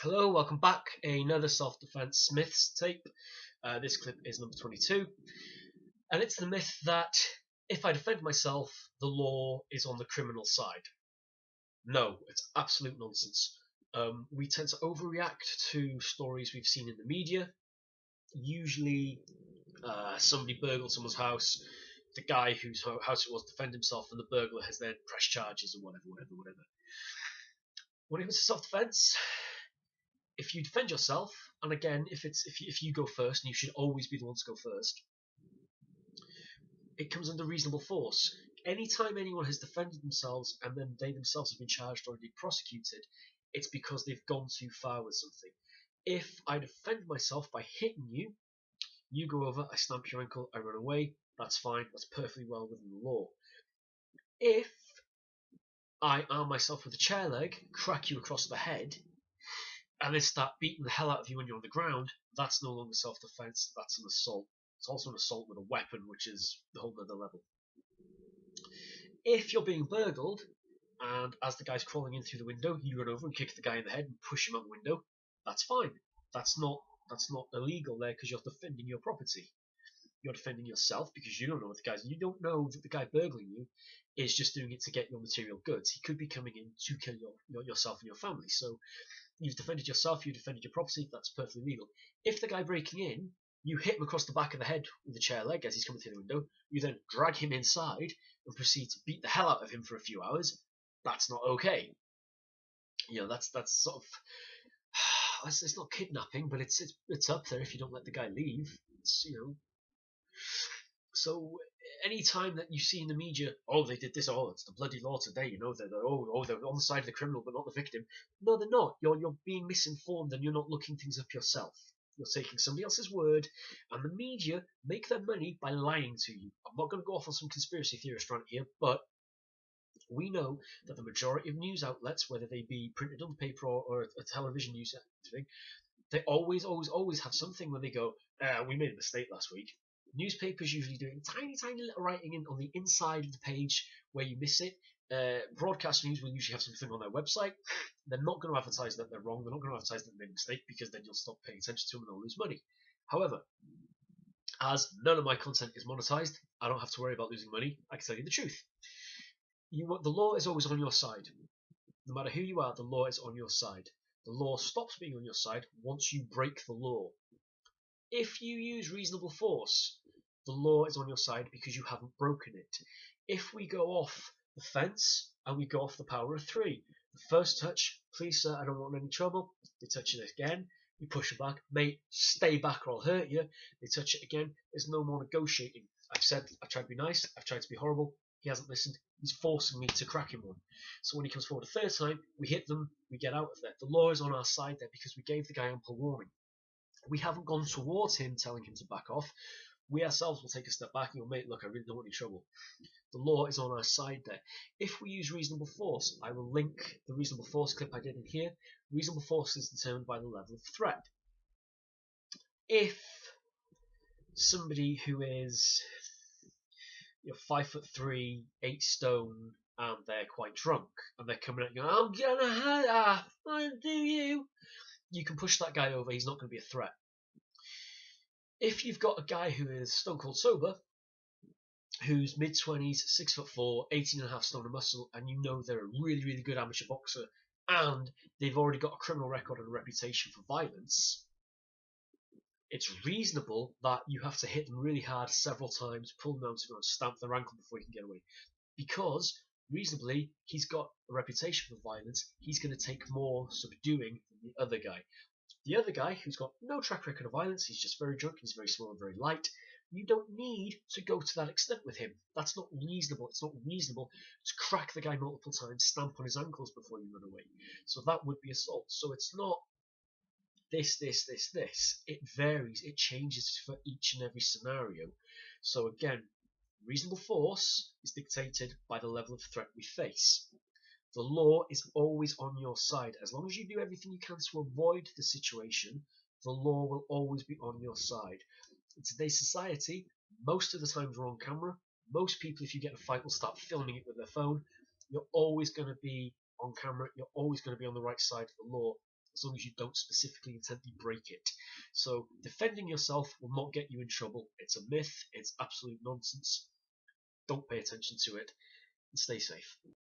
Hello, welcome back. Another self-defense myths tape. This clip is number 22, and it's the myth that if I defend myself, the law is on the criminal side. No, it's absolute nonsense. We tend to overreact to stories we've seen in the media. Usually, somebody burgled someone's house, the guy whose house it was defended himself, and the burglar has then pressed charges or whatever. When it comes to self-defense, if you defend yourself, and again, if you go first, and you should always be the one to go first, it comes under reasonable force. Anytime anyone has defended themselves and then they themselves have been charged or indeed prosecuted, it's because they've gone too far with something. If I defend myself by hitting you, you go over, I stamp your ankle, I run away, that's fine, that's perfectly well within the law. If I arm myself with a chair leg, crack you across the head, and then start beating the hell out of you when you're on the ground, that's no longer self-defense, that's an assault. It's also an assault with a weapon, which is the whole other level. If you're being burgled, and as the guy's crawling in through the window, you run over and kick the guy in the head and push him out the window, that's fine. That's not illegal there because you're defending your property. You're defending yourself because you don't know what the guy's. You don't know that the guy burgling you is just doing it to get your material goods. He could be coming in to kill yourself and your family. So you've defended yourself, you defended your property, that's perfectly legal. If the guy breaking in, you hit him across the back of the head with a chair leg as he's coming through the window, you then drag him inside and proceed to beat the hell out of him for a few hours, that's not okay. That's sort of it's not kidnapping, but it's up there if you don't let the guy leave. So any time that you see in the media, oh, they did this, oh, it's the bloody law today, they're on the side of the criminal but not the victim. No, they're not. You're being misinformed and you're not looking things up yourself. You're taking somebody else's word, and the media make their money by lying to you. I'm not going to go off on some conspiracy theorist rant here, but we know that the majority of news outlets, whether they be printed on paper or a television news thing, they always have something when they go, we made a mistake last week. Newspapers usually doing tiny little writing on the inside of the page where you miss it. Broadcast news will usually have something on their website. They're not going to advertise that they're wrong. They're not going to advertise that they made a mistake because then you'll stop paying attention to them and they'll lose money. However, as none of my content is monetized, I don't have to worry about losing money. I can tell you the truth. The law is always on your side. No matter who you are, the law is on your side. The law stops being on your side once you break the law. If you use reasonable force, the law is on your side because you haven't broken it. If we go off the fence and we go off the power of 3, the first touch, please sir, I don't want any trouble. They touch it again, you push it back, mate, stay back or I'll hurt you. They touch it again, there's no more negotiating. I've tried to be nice, I've tried to be horrible, he hasn't listened, he's forcing me to crack him one. So when he comes forward a third time, we hit them, we get out of there. The law is on our side there because we gave the guy ample warning. We haven't gone towards him telling him to back off. We ourselves will take a step back and go, mate, look, I really don't want any trouble. The law is on our side there. If we use reasonable force, I will link the reasonable force clip I did in here. Reasonable force is determined by the level of threat. If somebody who is 5'3", 8 stone, and they're quite drunk, and they're coming at you, I'm gonna do you. You can push that guy over, he's not going to be a threat. If you've got a guy who is stone cold sober, who's mid-20s, 6'4", 18.5 stone of muscle, and you know they're a really, really good amateur boxer, and they've already got a criminal record and a reputation for violence, it's reasonable that you have to hit them really hard several times, pull them down to the ground, stamp their ankle before you can get away. Because, reasonably, he's got a reputation for violence, he's going to take more subduing than the other guy. The other guy, who's got no track record of violence, he's just very drunk, he's very small and very light, you don't need to go to that extent with him. That's not reasonable. It's not reasonable to crack the guy multiple times, stamp on his ankles before you run away. So that would be assault. So it's not this. It varies. It changes for each and every scenario. So again, reasonable force is dictated by the level of threat we face. The law is always on your side. As long as you do everything you can to avoid the situation, the law will always be on your side. In today's society, most of the times we're on camera. Most people, if you get in a fight, will start filming it with their phone. You're always going to be on camera. You're always going to be on the right side of the law. as long as you don't specifically intently break it. So defending yourself will not get you in trouble. It's a myth. It's absolute nonsense. Don't pay attention to it and stay safe.